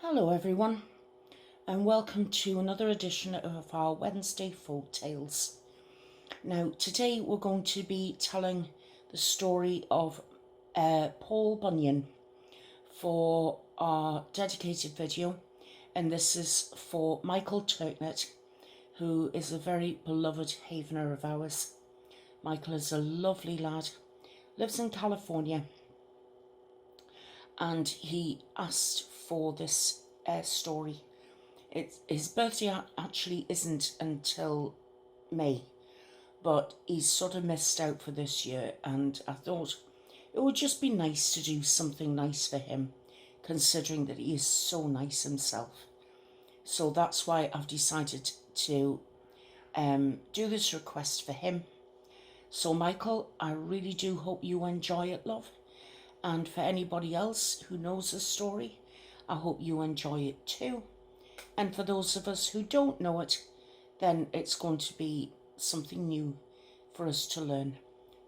Hello everyone, and welcome to another edition of our Wednesday Folk Tales. Now today we're going to be telling the story of Paul Bunyan for our dedicated video, and this is for Michael Turknett, who is a very beloved Havener of ours. Michael is a lovely lad, lives in California, and he asked for this story. His birthday actually isn't until May, but he's sort of missed out for this year, and I thought it would just be nice to do something nice for him, considering that he is so nice himself. So that's why I've decided to do this request for him. So Michael, I really do hope you enjoy it, love. And for anybody else who knows the story, I hope you enjoy it too. And for those of us who don't know it, then it's going to be something new for us to learn.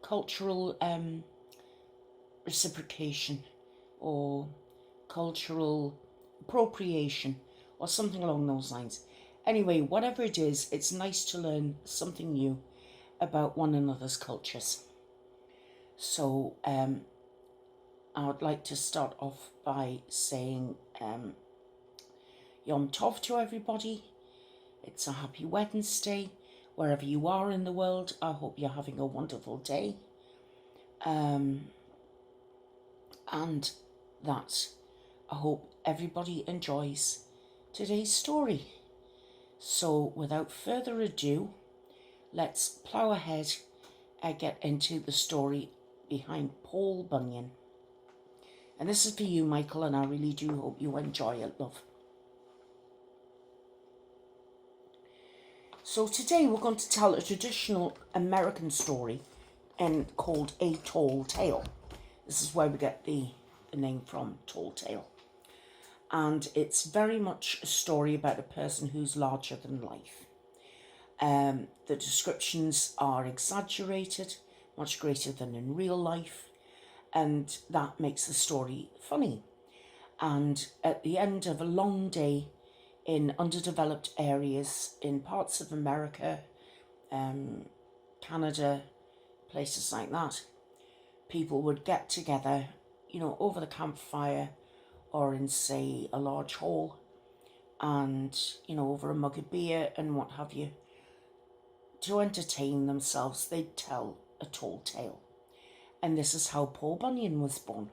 Cultural reciprocation or cultural appropriation or something along those lines. Anyway, whatever it is, it's nice to learn something new about one another's cultures. So I would like to start off by saying Yom Tov to everybody. It's a happy Wednesday. Wherever you are in the world, I hope you're having a wonderful day. And that I hope everybody enjoys today's story. So without further ado, let's plough ahead and get into the story behind Paul Bunyan. And this is for you, Michael, and I really do hope you enjoy it, love. So today we're going to tell a traditional American story called A Tall Tale. This is where we get the name from, Tall Tale. And it's very much a story about a person who's larger than life. The descriptions are exaggerated, much greater than in real life. And that makes the story funny. And at the end of a long day in underdeveloped areas in parts of America, Canada, places like that, people would get together, over the campfire or in, say, a large hall and, over a mug of beer and what have you. To entertain themselves, they'd tell a tall tale. And this is how Paul Bunyan was born.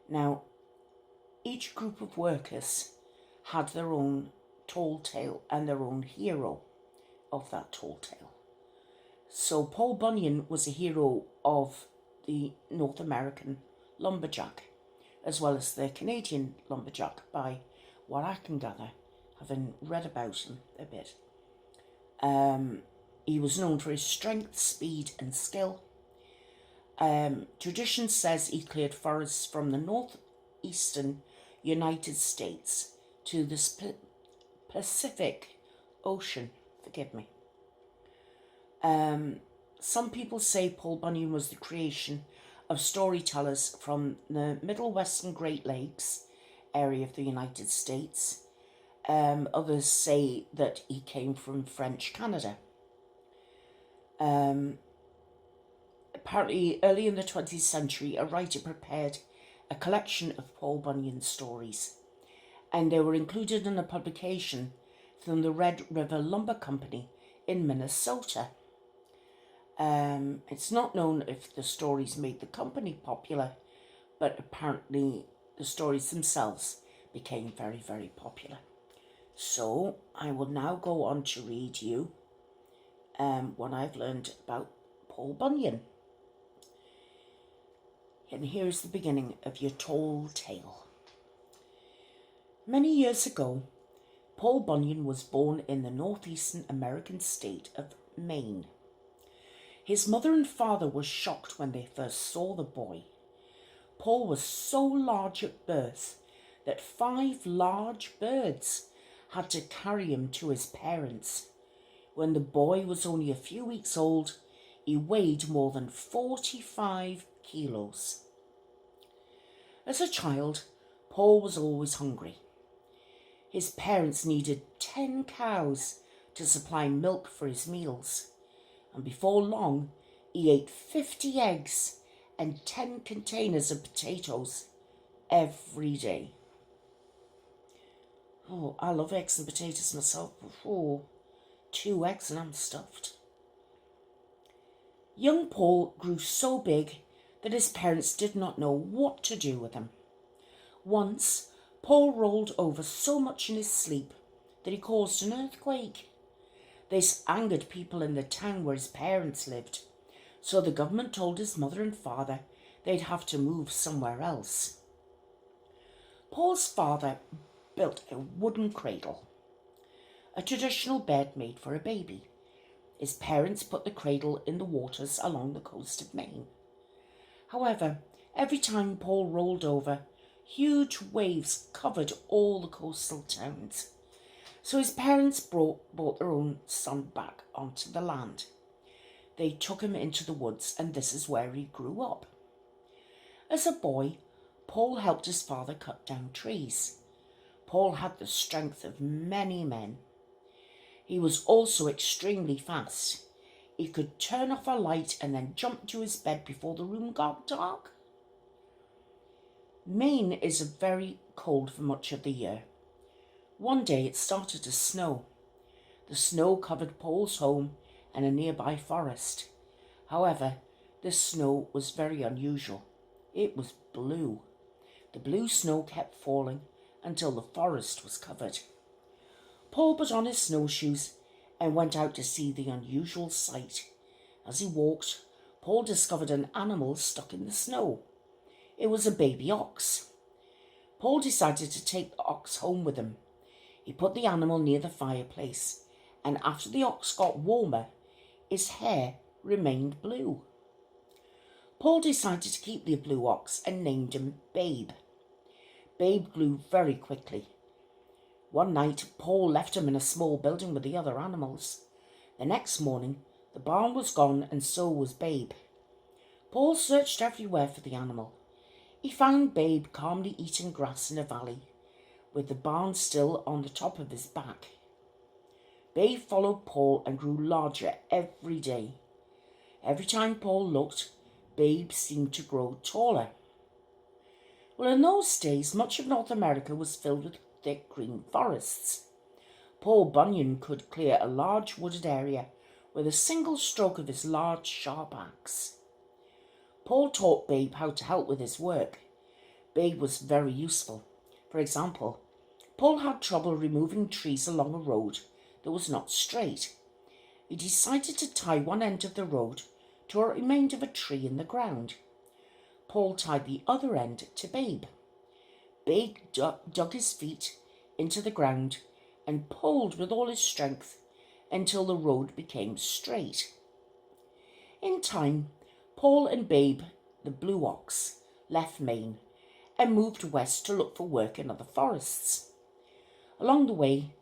Now, each group of workers had their own tall tale and their own hero of that tall tale. So Paul Bunyan was a hero of the North American lumberjack, as well as the Canadian lumberjack, by what I can gather, having read about him a bit. He was known for his strength, speed and skill. Tradition says he cleared forests from the northeastern United States to the Pacific Ocean. Forgive me. Some people say Paul Bunyan was the creation of storytellers from the Middle Western Great Lakes area of the United States. Others say that he came from French Canada. Apparently, early in the 20th century, a writer prepared a collection of Paul Bunyan stories, and they were included in a publication from the Red River Lumber Company in Minnesota. It's not known if the stories made the company popular, but apparently the stories themselves became very, very popular. So I will now go on to read you what I've learned about Paul Bunyan. And here's the beginning of your tall tale. Many years ago, Paul Bunyan was born in the northeastern American state of Maine. His mother and father were shocked when they first saw the boy. Paul was so large at birth that 5 large birds had to carry him to his parents. When the boy was only a few weeks old, he weighed more than 45 kilos. As a child, Paul was always hungry. His parents needed 10 cows to supply milk for his meals, and before long he ate 50 eggs and 10 containers of potatoes every day. Oh, I love eggs and potatoes myself. Oh, 2 eggs and I'm stuffed. Young Paul grew so big that his parents did not know what to do with him. Once, Paul rolled over so much in his sleep that he caused an earthquake. This angered people in the town where his parents lived, so the government told his mother and father they'd have to move somewhere else. Paul's father built a wooden cradle, a traditional bed made for a baby. His parents put the cradle in the waters along the coast of Maine. However, every time Paul rolled over, huge waves covered all the coastal towns. So his parents brought their own son back onto the land. They took him into the woods, and this is where he grew up. As a boy, Paul helped his father cut down trees. Paul had the strength of many men. He was also extremely fast. He could turn off a light and then jump to his bed before the room got dark. Maine is very cold for much of the year. One day it started to snow. The snow covered Paul's home and a nearby forest. However, this snow was very unusual. It was blue. The blue snow kept falling until the forest was covered. Paul put on his snowshoes and went out to see the unusual sight. As he walked, Paul discovered an animal stuck in the snow. It was a baby ox. Paul decided to take the ox home with him. He put the animal near the fireplace, and after the ox got warmer, his hair remained blue. Paul decided to keep the blue ox and named him Babe. Babe grew very quickly. One night, Paul left him in a small building with the other animals. The next morning, the barn was gone and so was Babe. Paul searched everywhere for the animal. He found Babe calmly eating grass in a valley, with the barn still on the top of his back. Babe followed Paul and grew larger every day. Every time Paul looked, Babe seemed to grow taller. Well, in those days, much of North America was filled with thick green forests. Paul Bunyan could clear a large wooded area with a single stroke of his large, sharp axe. Paul taught Babe how to help with his work. Babe was very useful. For example, Paul had trouble removing trees along a road that was not straight. He decided to tie one end of the road to a remains of a tree in the ground. Paul tied the other end to Babe. Babe dug his feet into the ground and pulled with all his strength until the road became straight. In time, Paul and Babe, the blue ox, left Maine and moved west to look for work in other forests. Along the way,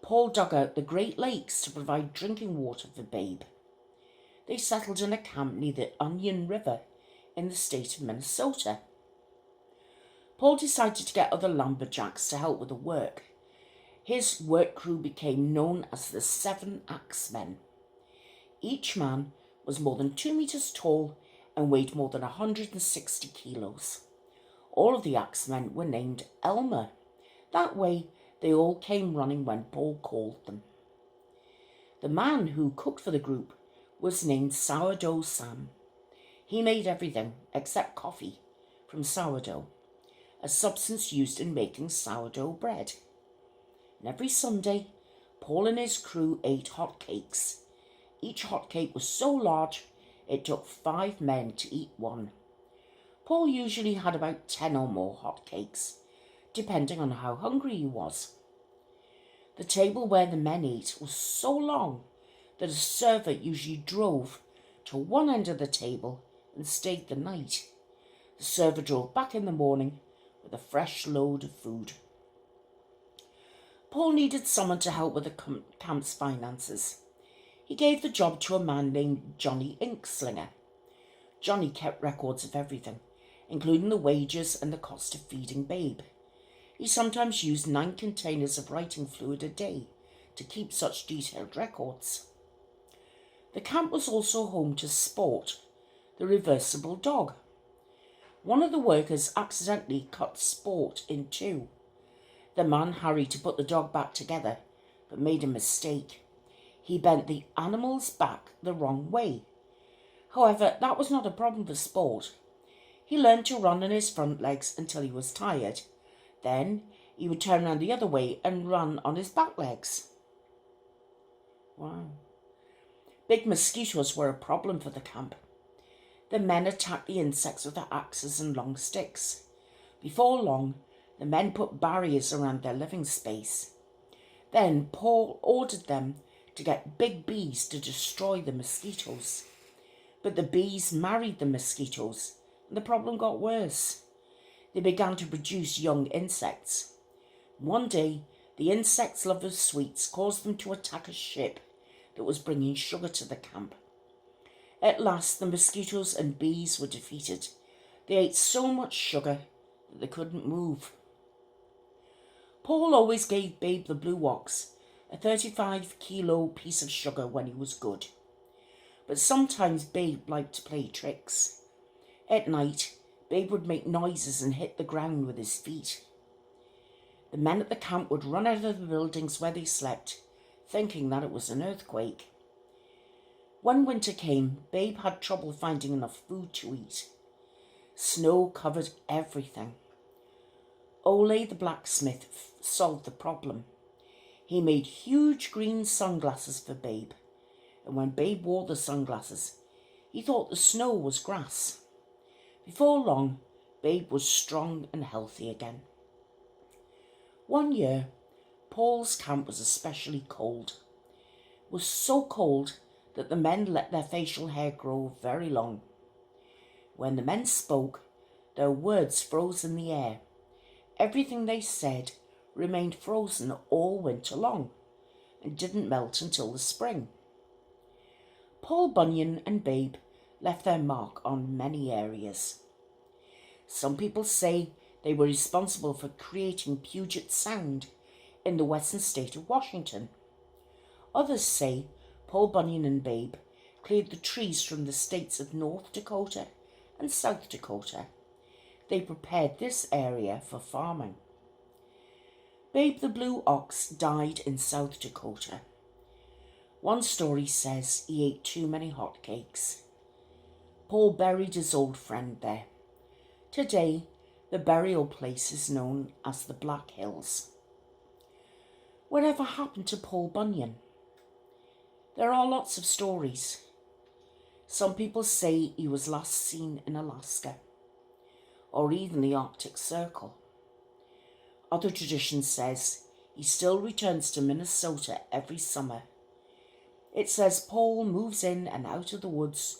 Paul dug out the Great Lakes to provide drinking water for Babe. They settled in a camp near the Onion River in the state of Minnesota. Paul decided to get other lumberjacks to help with the work. His work crew became known as the 7 Axemen. Each man was more than 2 meters tall and weighed more than 160 kilos. All of the axemen were named Elmer. That way, they all came running when Paul called them. The man who cooked for the group was named Sourdough Sam. He made everything except coffee from sourdough, a substance used in making sourdough bread. And every Sunday, Paul and his crew ate hot cakes. Each hot cake was so large, it took 5 men to eat one. Paul usually had about 10 or more hot cakes, depending on how hungry he was. The table where the men ate was so long that a server usually drove to one end of the table and stayed the night. The server drove back in the morning with a fresh load of food. Paul needed someone to help with the camp's finances. He gave the job to a man named Johnny Inkslinger. Johnny kept records of everything, including the wages and the cost of feeding Babe. He sometimes used 9 containers of writing fluid a day to keep such detailed records. The camp was also home to Sport, the reversible dog. One of the workers accidentally cut Sport in two. The man hurried to put the dog back together, but made a mistake. He bent the animal's back the wrong way. However, that was not a problem for Sport. He learned to run on his front legs until he was tired. Then he would turn around the other way and run on his back legs. Wow. Big mosquitoes were a problem for the camp. The men attacked the insects with their axes and long sticks. Before long, the men put barriers around their living space. Then Paul ordered them to get big bees to destroy the mosquitoes. But the bees married the mosquitoes, and the problem got worse. They began to produce young insects. One day, the insects' love of sweets caused them to attack a ship that was bringing sugar to the camp. At last, the mosquitoes and bees were defeated. They ate so much sugar that they couldn't move. Paul always gave Babe the blue ox a 35-kilo piece of sugar when he was good. But sometimes Babe liked to play tricks. At night, Babe would make noises and hit the ground with his feet. The men at the camp would run out of the buildings where they slept, thinking that it was an earthquake. When winter came, Babe had trouble finding enough food to eat. Snow covered everything. Ole the blacksmith solved the problem. He made huge green sunglasses for Babe, and when Babe wore the sunglasses, he thought the snow was grass. Before long, Babe was strong and healthy again. One year, Paul's camp was especially cold. It was so cold that the men let their facial hair grow very long. When the men spoke, their words froze in the air. Everything they said remained frozen all winter long and didn't melt until the spring. Paul Bunyan and Babe left their mark on many areas. Some people say they were responsible for creating Puget Sound in the western state of Washington. Others say Paul Bunyan and Babe cleared the trees from the states of North Dakota and South Dakota. They prepared this area for farming. Babe the blue ox died in South Dakota. One story says he ate too many hotcakes. Paul buried his old friend there. Today, the burial place is known as the Black Hills. Whatever happened to Paul Bunyan? There are lots of stories. Some people say he was last seen in Alaska, or even the Arctic Circle. Other tradition says he still returns to Minnesota every summer. It says Paul moves in and out of the woods,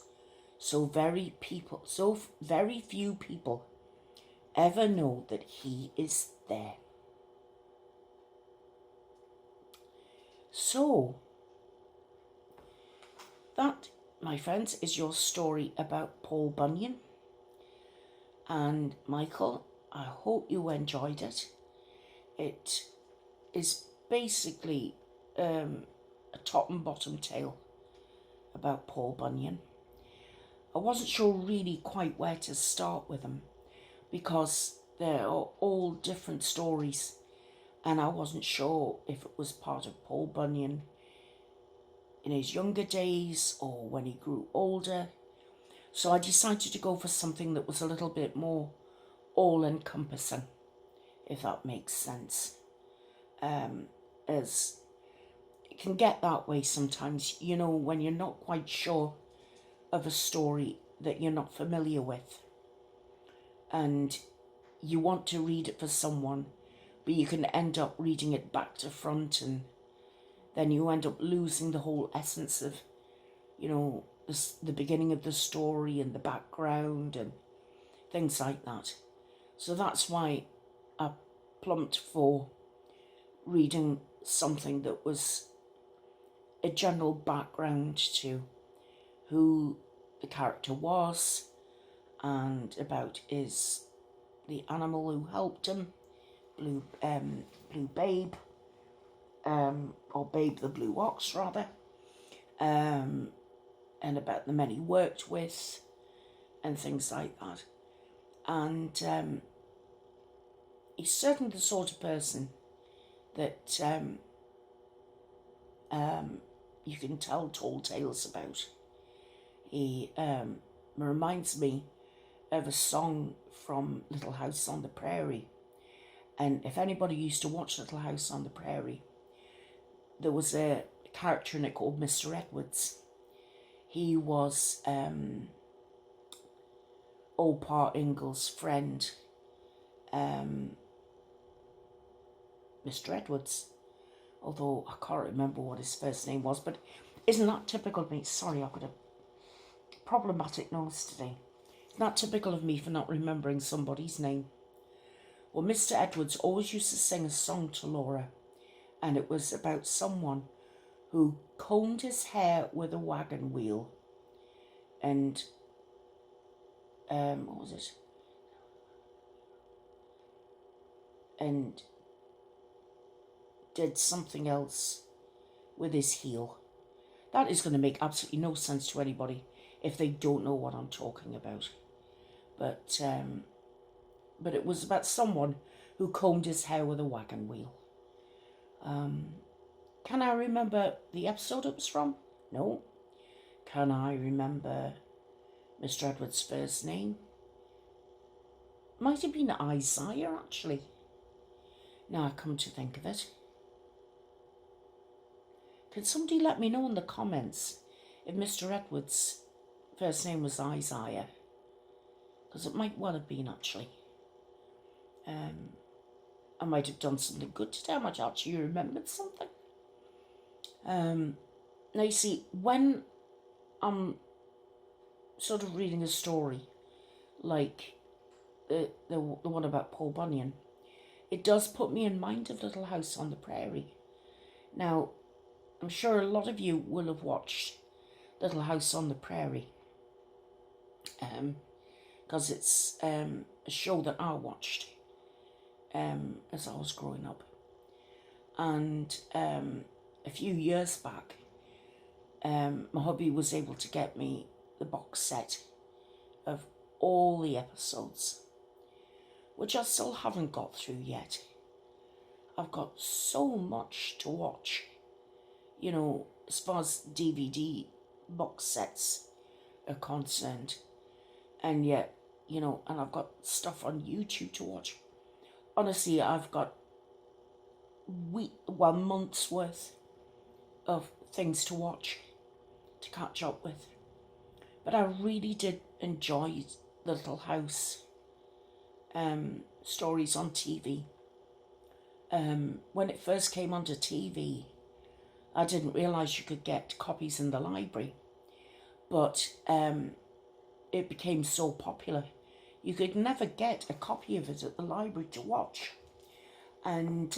so very few people ever know that he is there. So, that, my friends, is your story about Paul Bunyan. And Michael, I hope you enjoyed it. It is basically a top and bottom tale about Paul Bunyan. I wasn't sure really quite where to start with them because they're all different stories, and I wasn't sure if it was part of Paul Bunyan in his younger days or when he grew older. So I decided to go for something that was a little bit more all-encompassing, if that makes sense. As it can get that way sometimes, you know, when you're not quite sure of a story that you're not familiar with, and you want to read it for someone, but you can end up reading it back to front, and then you end up losing the whole essence of, you know, the beginning of the story and the background and things like that. So that's why I plumped for reading something that was a general background to who the character was and about the animal who helped him, Blue Babe, or Babe the Blue Ox rather, and about the men he worked with and things like that. And he's certainly the sort of person that you can tell tall tales about. He reminds me of a song from Little House on the Prairie. And if anybody used to watch Little House on the Prairie, there was a character in it called Mr. Edwards. He was old Pa Ingall's friend, Mr. Edwards, although I can't remember what his first name was, but isn't that typical of me? Sorry, I've got a problematic nose today. It's not typical of me for not remembering somebody's name. Well, Mr. Edwards always used to sing a song to Laura, and it was about someone who combed his hair with a wagon wheel. And, what was it? And did something else with his heel. That is going to make absolutely no sense to anybody if they don't know what I'm talking about. But it was about someone who combed his hair with a wagon wheel. Can I remember the episode it was from? No. Can I remember Mr. Edwards' first name? Might have been Isaiah, actually. Now I come to think of it. Can somebody let me know in the comments if Mr. Edwards' first name was Isaiah? Because it might well have been, actually. I might have done something good today. I might actually remembered something. Now you see, when I'm sort of reading a story like the one about Paul Bunyan, it does put me in mind of Little House on the Prairie. Now, I'm sure a lot of you will have watched Little House on the Prairie, because it's a show that I watched as I was growing up. And a few years back, my hubby was able to get me the box set of all the episodes, which I still haven't got through yet. I've got so much to watch, you know, as far as DVD box sets are concerned. And yet, you know, and I've got stuff on YouTube to watch. Honestly, I've got months worth of things to watch, to catch up with. But I really did enjoy the Little House stories on TV. When it first came onto TV, I didn't realise you could get copies in the library. But it became so popular, you could never get a copy of it at the library to watch. And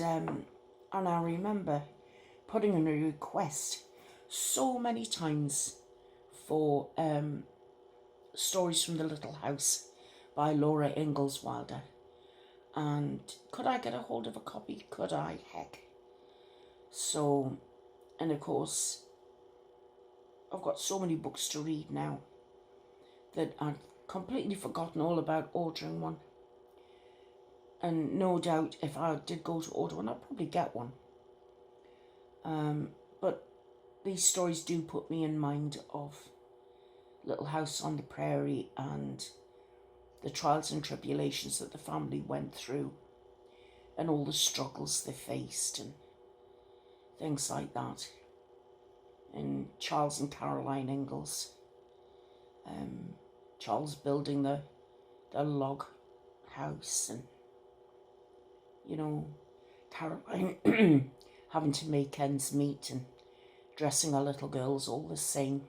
I remember putting in a request so many times for stories from the Little House by Laura Ingalls Wilder. And could I get a hold of a copy? Could I? Heck. So, and of course, I've got so many books to read now that I'd completely forgotten all about ordering one. And no doubt if I did go to order one, I'd probably get one. But these stories do put me in mind of Little House on the Prairie and the trials and tribulations that the family went through and all the struggles they faced and things like that. And Charles and Caroline Ingalls. Charles building the log house, and, you know, Caroline having to make ends meet and dressing her little girls all the same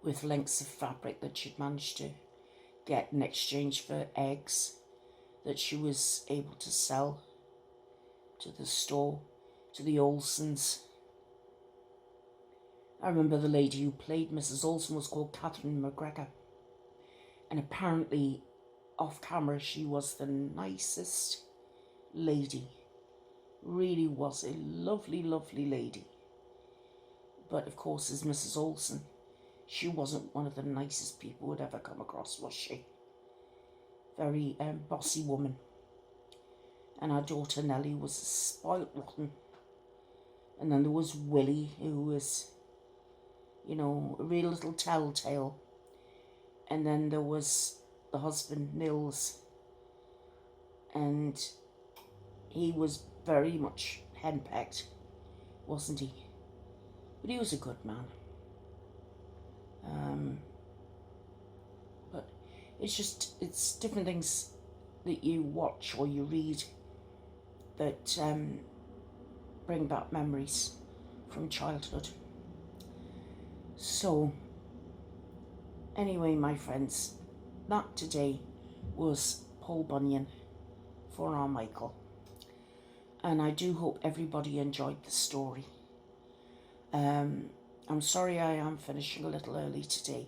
with lengths of fabric that she'd managed to get in exchange for eggs that she was able to sell to the store, to the Olsons. I remember the lady who played Mrs. Olson was called Catherine McGregor. And apparently off camera, she was the nicest lady. Really was a lovely, lovely lady. But of course, as Mrs. Olsen, she wasn't one of the nicest people would ever come across, was she? Very bossy woman. And our daughter Nellie was a spoilt rotten. And then there was Willie, who was, you know, a real little telltale. And then there was the husband, Nils. And he was very much henpecked, wasn't he? But he was a good man. But it's different things that you watch or you read that bring back memories from childhood. So, anyway, my friends, that today was Paul Bunyan for our Michael. And I do hope everybody enjoyed the story. I'm sorry I am finishing a little early today,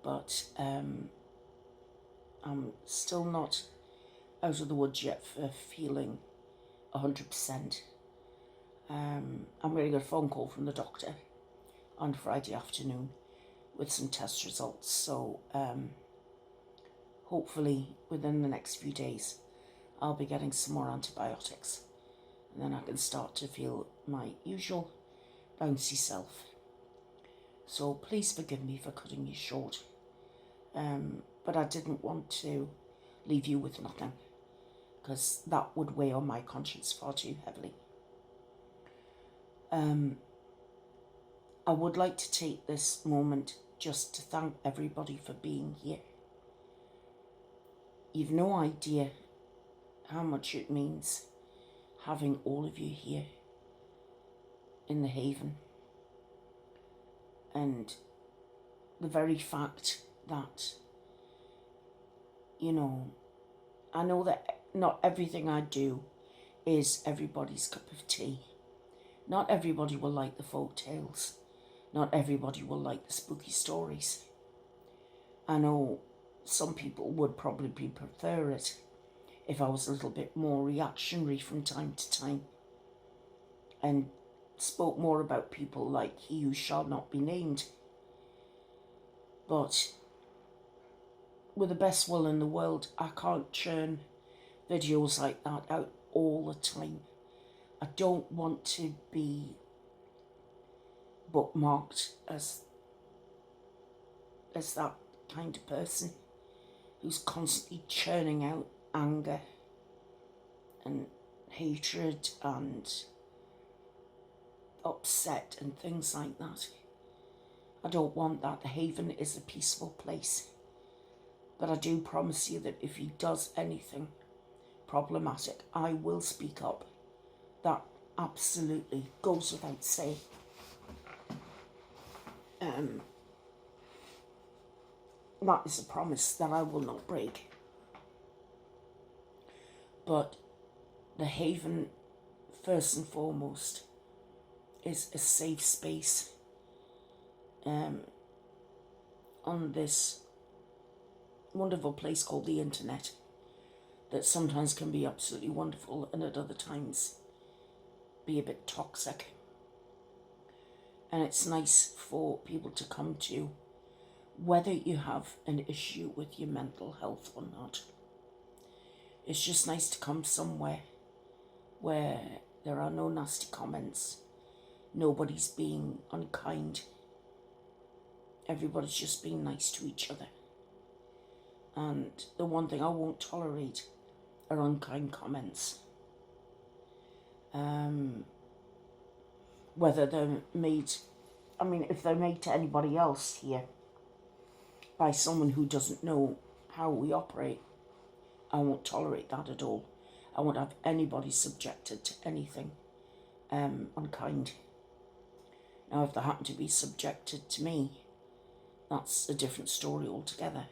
but I'm still not out of the woods yet for feeling 100%. I'm going to get a phone call from the doctor on Friday afternoon with some test results, so hopefully within the next few days I'll be getting some more antibiotics, and then I can start to feel my usual bouncy self. So please forgive me for cutting you short, but I didn't want to leave you with nothing, because that would weigh on my conscience far too heavily. I would like to take this moment just to thank everybody for being here. You've no idea how much it means having all of you here in the Haven. And the very fact that, you know, I know that not everything I do is everybody's cup of tea. Not everybody will like the folk tales. Not everybody will like the spooky stories. I know some people would probably prefer it if I was a little bit more reactionary from time to time and spoke more about people like he who shall not be named. But with the best will in the world, I can't churn videos like that out all the time. I don't want to be bookmarked as that kind of person who's constantly churning out anger and hatred and upset and things like that. I don't want that. The Haven is a peaceful place. But I do promise you that if he does anything problematic, I will speak up. That absolutely goes without saying. That is a promise that I will not break. But the Haven, first and foremost, is a safe space on this wonderful place called the internet that sometimes can be absolutely wonderful and at other times be a bit toxic. And it's nice for people to come to, whether you have an issue with your mental health or not. It's just nice to come somewhere where there are no nasty comments, nobody's being unkind, everybody's just being nice to each other. And the one thing I won't tolerate are unkind comments. Whether they're made, if they're made to anybody else here by someone who doesn't know how we operate, I won't tolerate that at all. I won't have anybody subjected to anything unkind. Now, if they happen to be subjected to me, that's a different story altogether.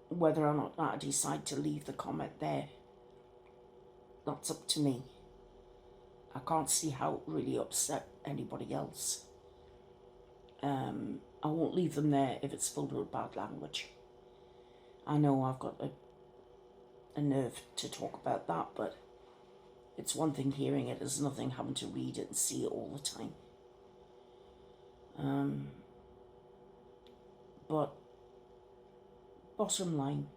Whether or not I decide to leave the comment there, that's up to me. I can't see how it really upset anybody else. I won't leave them there if it's filled with bad language. I know I've got a nerve to talk about that, but it's one thing hearing it, it's nothing having to read it and see it all the time. But bottom line,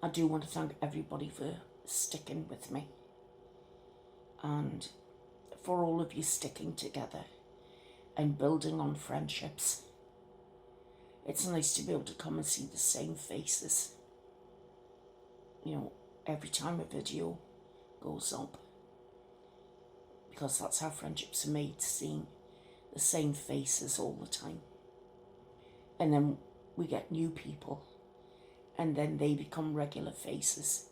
I do want to thank everybody for sticking with me, and for all of you sticking together and building on friendships. It's nice to be able to come and see the same faces, you know, every time a video goes up, because that's how friendships are made, seeing the same faces all the time. And then we get new people, and then they become regular faces,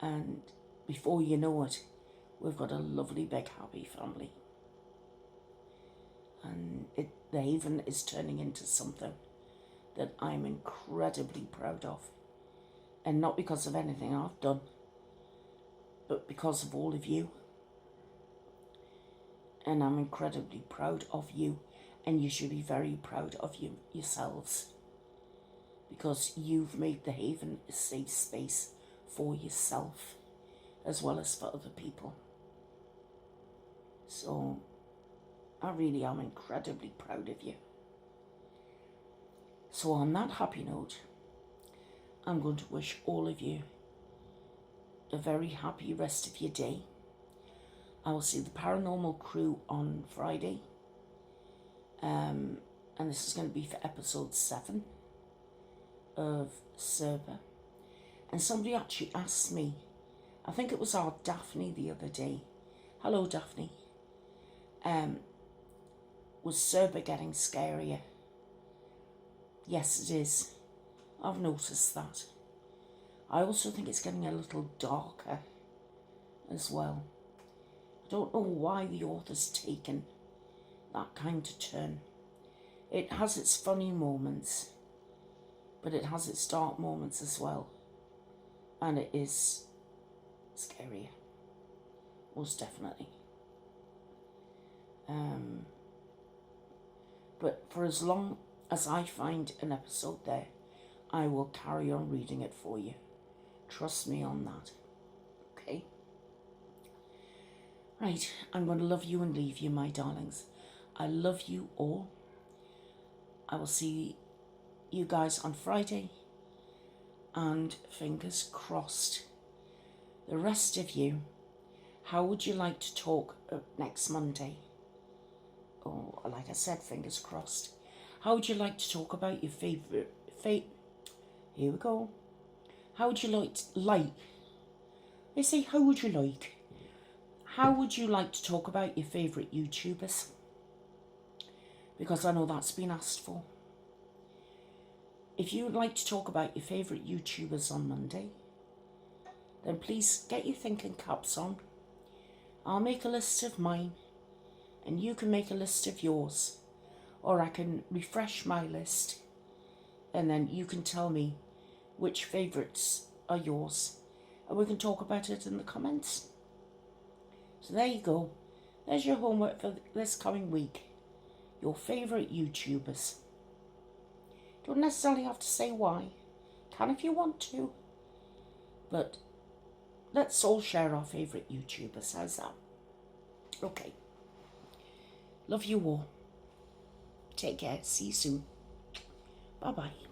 and before you know it, we've got a lovely big happy family, and the Haven is turning into something that I'm incredibly proud of, and not because of anything I've done, but because of all of you. And I'm incredibly proud of you, and you should be very proud of yourselves, because you've made the Haven a safe space for yourself as well as for other people. So I really am incredibly proud of you. So on that happy note, I'm going to wish all of you a very happy rest of your day. I will see the Paranormal Crew on Friday. And this is going to be for episode 7 of Server. And somebody actually asked me, I think it was our Daphne the other day. Hello, Daphne. Was Server getting scarier? Yes, it is. I've noticed that. I also think it's getting a little darker as well. I don't know why the author's taken that kind of turn. It has its funny moments, but it has its dark moments as well. And it is scarier. Most definitely. But for as long as I find an episode there, I will carry on reading it for you. Trust me on that. Okay? Right, I'm going to love you and leave you, my darlings. I love you all. I will see you guys on Friday. And fingers crossed. The rest of you, how would you like to talk next Monday? Oh, like I said, fingers crossed. How would you like to talk about your favourite... Here we go. How would you like... They say, how would you like? How would you like to talk about your favourite YouTubers? Because I know that's been asked for. If you would like to talk about your favourite YouTubers on Monday, then please get your thinking caps on. I'll make a list of mine, and you can make a list of yours. Or I can refresh my list, and then you can tell me which favourites are yours, and we can talk about it in the comments. So there you go. There's your homework for this coming week. Your favourite YouTubers. Don't necessarily have to say why. Can if you want to. But let's all share our favourite YouTubers. How's that? Okay. Love you all. Take care. See you soon. Bye-bye.